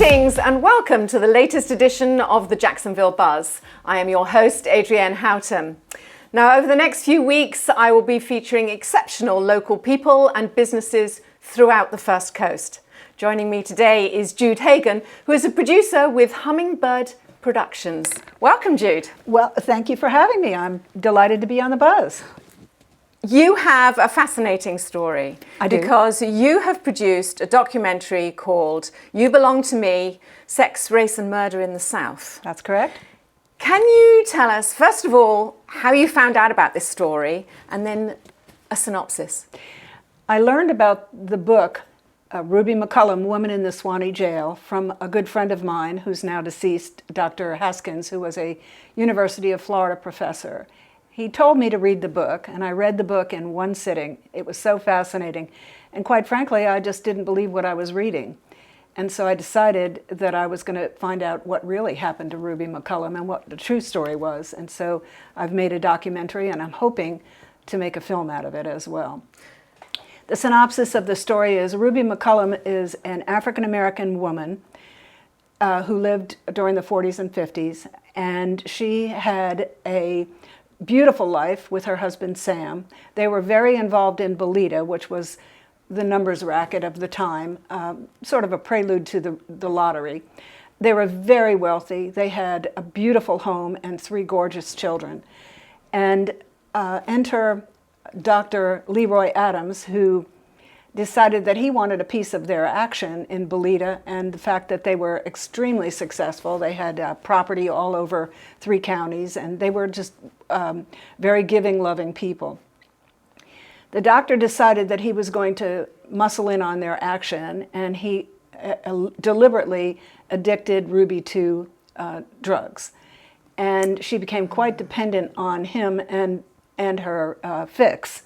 Greetings and welcome to the latest edition of the Jacksonville Buzz. I am your host, Adrienne Houghton. Now, over the next few weeks, I will be featuring exceptional local people and businesses throughout the First Coast. Joining me today is Jude Hagin, who is a producer with Hummingbird Productions. Welcome, Jude. Well, thank you for having me. I'm delighted to be on the Buzz. You have a fascinating story. I do. Because you have produced a documentary called You Belong to Me, Sex, Race and Murder in the South. That's correct. Can you tell us, first of all, how you found out about this story and then a synopsis? I learned about the book, Ruby McCullum, Woman in the Swanee Jail, from a good friend of mine who's now deceased, Dr. Haskins, who was a University of Florida professor. He told me to read the book, and I read the book in one sitting. It was so fascinating. And quite frankly, I just didn't believe what I was reading. And so I decided that I was going to find out what really happened to Ruby McCullum and what the true story was. And so I've made a documentary, and I'm hoping to make a film out of it as well. The synopsis of the story is Ruby McCullum is an African-American woman who lived during the 40s and 50s, and she had a beautiful life with her husband, Sam. They were very involved in Bolita, which was the numbers racket of the time, sort of a prelude to the lottery. They were very wealthy. They had a beautiful home and 3 gorgeous children. And enter Dr. Leroy Adams, who decided that he wanted a piece of their action in Bolita and the fact that they were extremely successful. They had property all over 3 counties, and they were just very giving, loving people. The doctor decided that he was going to muscle in on their action, and he deliberately addicted Ruby to drugs. And she became quite dependent on him and her fix.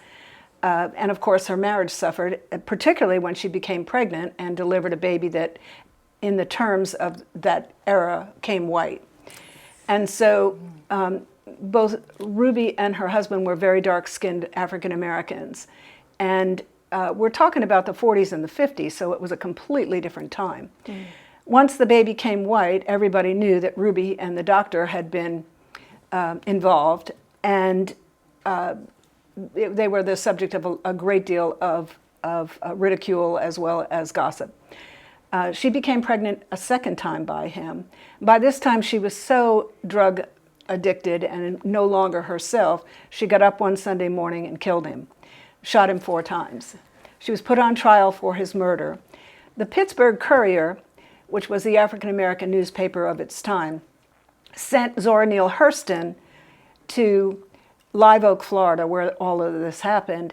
And of course, her marriage suffered, particularly when she became pregnant and delivered a baby that, in the terms of that era, came white. And so both Ruby and her husband were very dark-skinned African Americans. And we're talking about the 40s and the 50s, so it was a completely different time. Mm. Once the baby came white, everybody knew that Ruby and the doctor had been involved, and they were the subject of a great deal of ridicule as well as gossip. She became pregnant a second time by him. By this time, she was so drug addicted and no longer herself, she got up one Sunday morning and killed him, shot him 4 times. She was put on trial for his murder. The Pittsburgh Courier, which was the African-American newspaper of its time, sent Zora Neale Hurston to Live Oak, Florida, where all of this happened,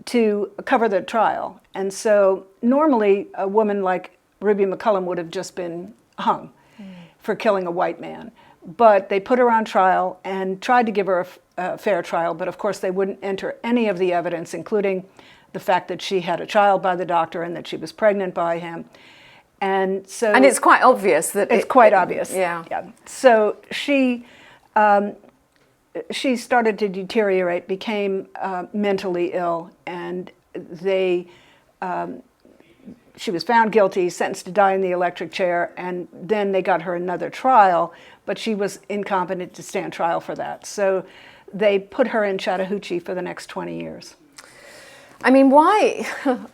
to cover the trial. And so normally a woman like Ruby McCullum would have just been hung for killing a white man. But they put her on trial and tried to give her a fair trial, but of course they wouldn't enter any of the evidence, including the fact that she had a child by the doctor and that she was pregnant by him. And so... And it's quite obvious that... It's quite obvious. Yeah. So she started to deteriorate, became mentally ill, and she was found guilty, sentenced to die in the electric chair, and then they got her another trial, but she was incompetent to stand trial for that. So they put her in Chattahoochee for the next 20 years. I mean, why?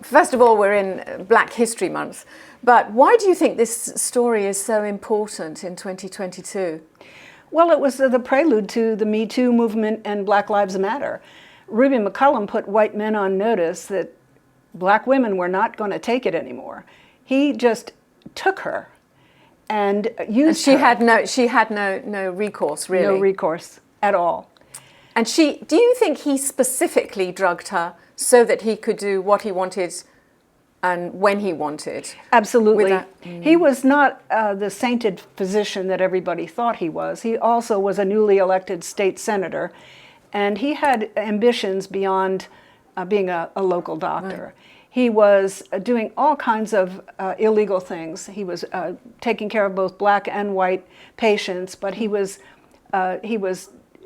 First of all, we're in Black History Month, but why do you think this story is so important in 2022? Well, it was the prelude to the Me Too movement and Black Lives Matter. Ruby McCullum put white men on notice that black women were not going to take it anymore. He just took her and used her. She had no recourse, really. No recourse at all. And do you think he specifically drugged her so that he could do what he wanted and when he wanted? Absolutely. He was not the sainted physician that everybody thought he was. He also was a newly elected state senator, and he had ambitions beyond being a local doctor. Right. He was doing all kinds of illegal things. He was taking care of both black and white patients, but he was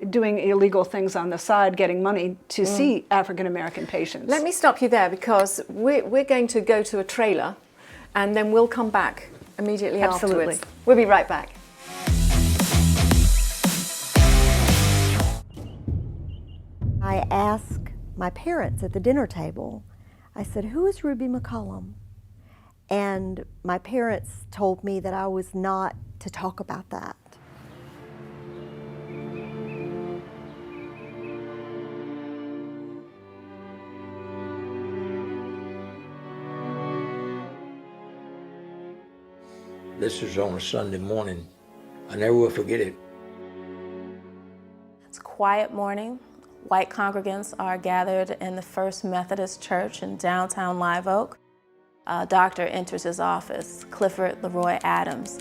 doing illegal things on the side, getting money to see African-American patients. Let me stop you there because we're going to go to a trailer and then we'll come back immediately Absolutely. afterwards. We'll be right back. I asked my parents at the dinner table, I said, "Who is Ruby McCollum?" And my parents told me that I was not to talk about that. This was on a Sunday morning. I never will forget it. It's a quiet morning. White congregants are gathered in the First Methodist Church in downtown Live Oak. A doctor enters his office, Clifford Leroy Adams.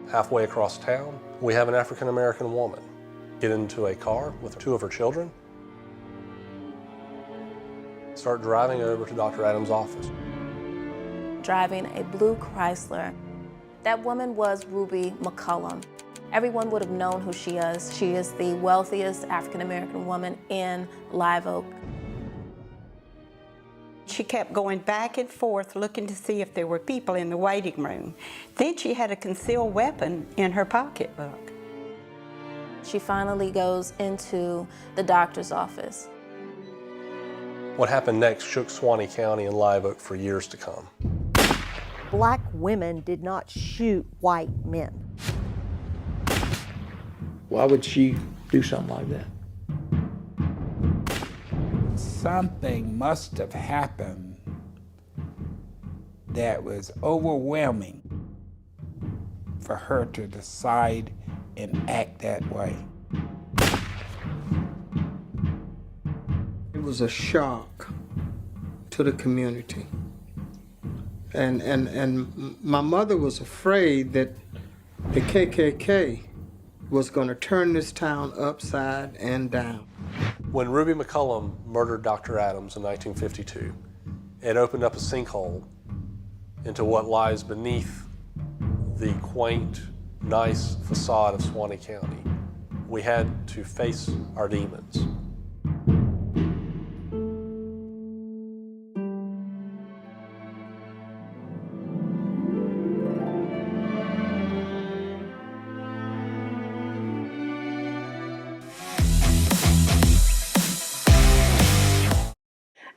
Halfway across town, we have an African-American woman get into a car with two of her children, start driving over to Dr. Adams' office. Driving a blue Chrysler. That woman was Ruby McCollum. Everyone would have known who she is. She is the wealthiest African-American woman in Live Oak. She kept going back and forth looking to see if there were people in the waiting room. Then she had a concealed weapon in her pocketbook. She finally goes into the doctor's office. What happened next shook Suwannee County and Live Oak for years to come. Black women did not shoot white men. Why would she do something like that? Something must have happened that was overwhelming for her to decide and act that way. It was a shock to the community. And my mother was afraid that the KKK was going to turn this town upside and down. When Ruby McCollum murdered Dr. Adams in 1952, it opened up a sinkhole into what lies beneath the quaint, nice facade of Suwannee County. We had to face our demons.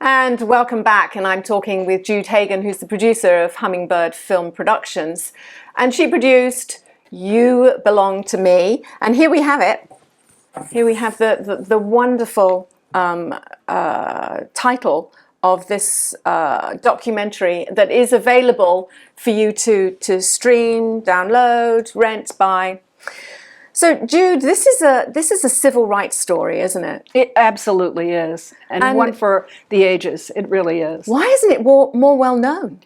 And welcome back, and I'm talking with Jude Hagin, who's the producer of Hummingbird Film Productions. And she produced You Belong to Me. And here we have it. Here we have the wonderful title of this documentary that is available for you to stream, download, rent, buy. So, Jude, this is a civil rights story, isn't it? It absolutely is, and one for the ages. It really is. Why isn't it more well known?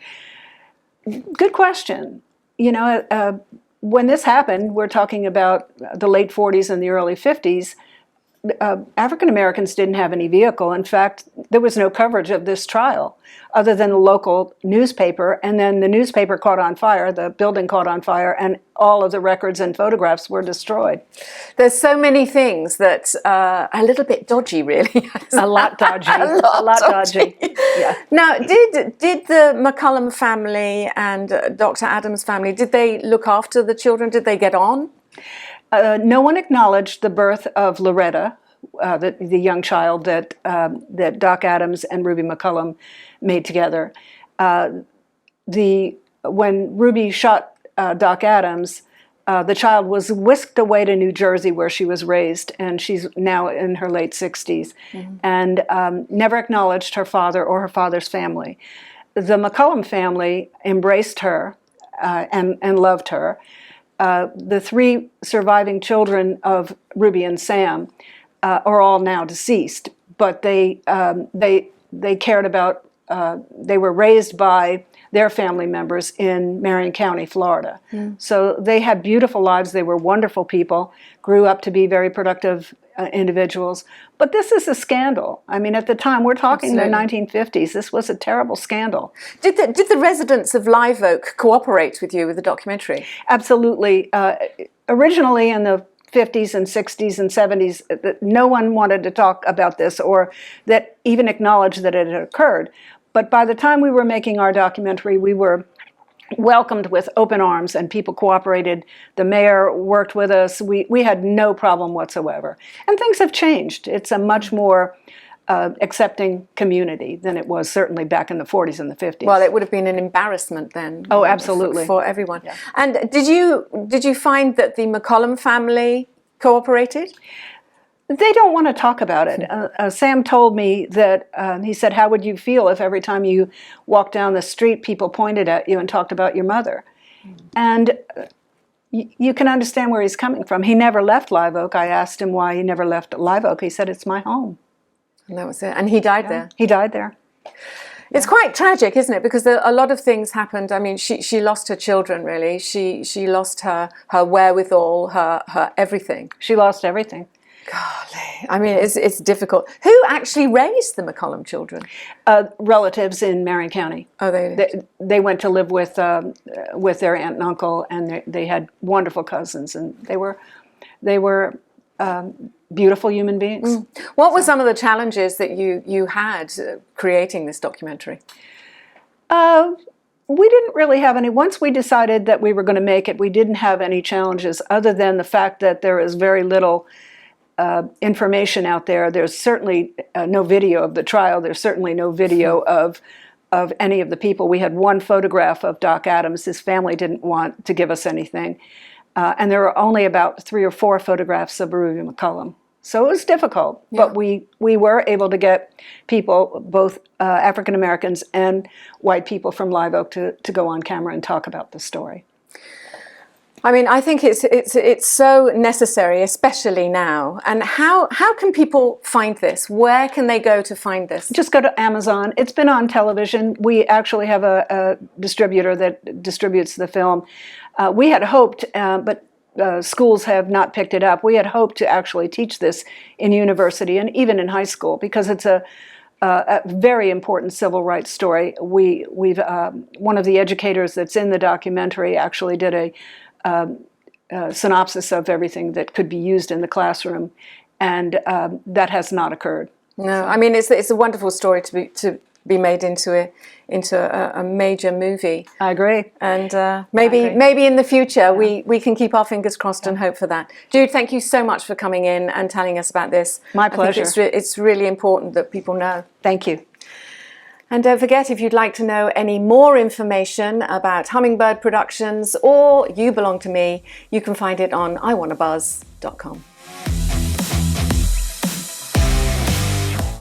Good question. You know, when this happened, we're talking about the late 40s and the early 50s. African Americans didn't have any vehicle. In fact, there was no coverage of this trial other than the local newspaper. And then the newspaper caught on fire, the building caught on fire, and all of the records and photographs were destroyed. There's so many things that are a little bit dodgy, really. A lot dodgy. a lot dodgy. Yeah. Now, did the McCollum family and Dr. Adams' family, did they look after the children? Did they get on? No one acknowledged the birth of Loretta, the young child that Doc Adams and Ruby McCollum made together. When Ruby shot Doc Adams, the child was whisked away to New Jersey, where she was raised, and she's now in her late 60s, and never acknowledged her father or her father's family. The McCollum family embraced her and loved her. The three surviving children of Ruby and Sam are all now deceased, but they cared about. They were raised by their family members in Marion County, Florida. So they had beautiful lives. They were wonderful people. Grew up to be very productive individuals. But this is a scandal. I mean, at the time, we're talking the 1950s. This was a terrible scandal. Did the residents of Live Oak cooperate with you with the documentary? Absolutely. Originally in the 50s and 60s and 70s, no one wanted to talk about this or that even acknowledge that it had occurred. But by the time we were making our documentary, we were welcomed with open arms, and people cooperated. The mayor worked with us. We had no problem whatsoever. And things have changed. It's a much more accepting community than it was certainly back in the 40s and the 50s. Well, it would have been an embarrassment then. Oh, absolutely. For everyone. Yeah. And did you find that the McCollum family cooperated? They don't want to talk about it. Sam told me that, he said, how would you feel if every time you walked down the street, people pointed at you and talked about your mother? And you can understand where he's coming from. He never left Live Oak. I asked him why he never left Live Oak. He said, it's my home. And that was it. And he died there. He died there. It's quite tragic, isn't it? Because a lot of things happened. I mean, she lost her children, really. She lost her wherewithal, her everything. She lost everything. Golly. I mean, it's difficult. Who actually raised the McCollum children? Relatives in Marion County. Oh, they went to live with their aunt and uncle, and they had wonderful cousins, and they were beautiful human beings. What were some of the challenges that you had creating this documentary? We didn't really have any. Once we decided that we were going to make it, we didn't have any challenges other than the fact that there is very little information out there. There's certainly no video of the trial. There's certainly no video of any of the people. We had one photograph of Doc Adams. His family didn't want to give us anything. And there were only about 3 or 4 photographs of Ruby McCollum. So it was difficult, but we were able to get people, both African Americans and white people from Live Oak, to go on camera and talk about the story. I mean, I think it's so necessary, especially now. And how can people find this? Where can they go to find this? Just go to Amazon. It's been on television. We actually have a distributor that distributes the film. We had hoped, but schools have not picked it up. We had hoped to actually teach this in university and even in high school, because it's a very important civil rights story. We've one of the educators that's in the documentary actually did a synopsis of everything that could be used in the classroom, and that has not occurred. No, I mean, it's a wonderful story to be made into a major movie. I agree. And maybe in the future we can keep our fingers crossed and hope for that. Jude, thank you so much for coming in and telling us about this. My pleasure. I think it's really important that people know. Thank you. And don't forget, if you'd like to know any more information about Hummingbird Productions or You Belong to Me, you can find it on iwannabuzz.com.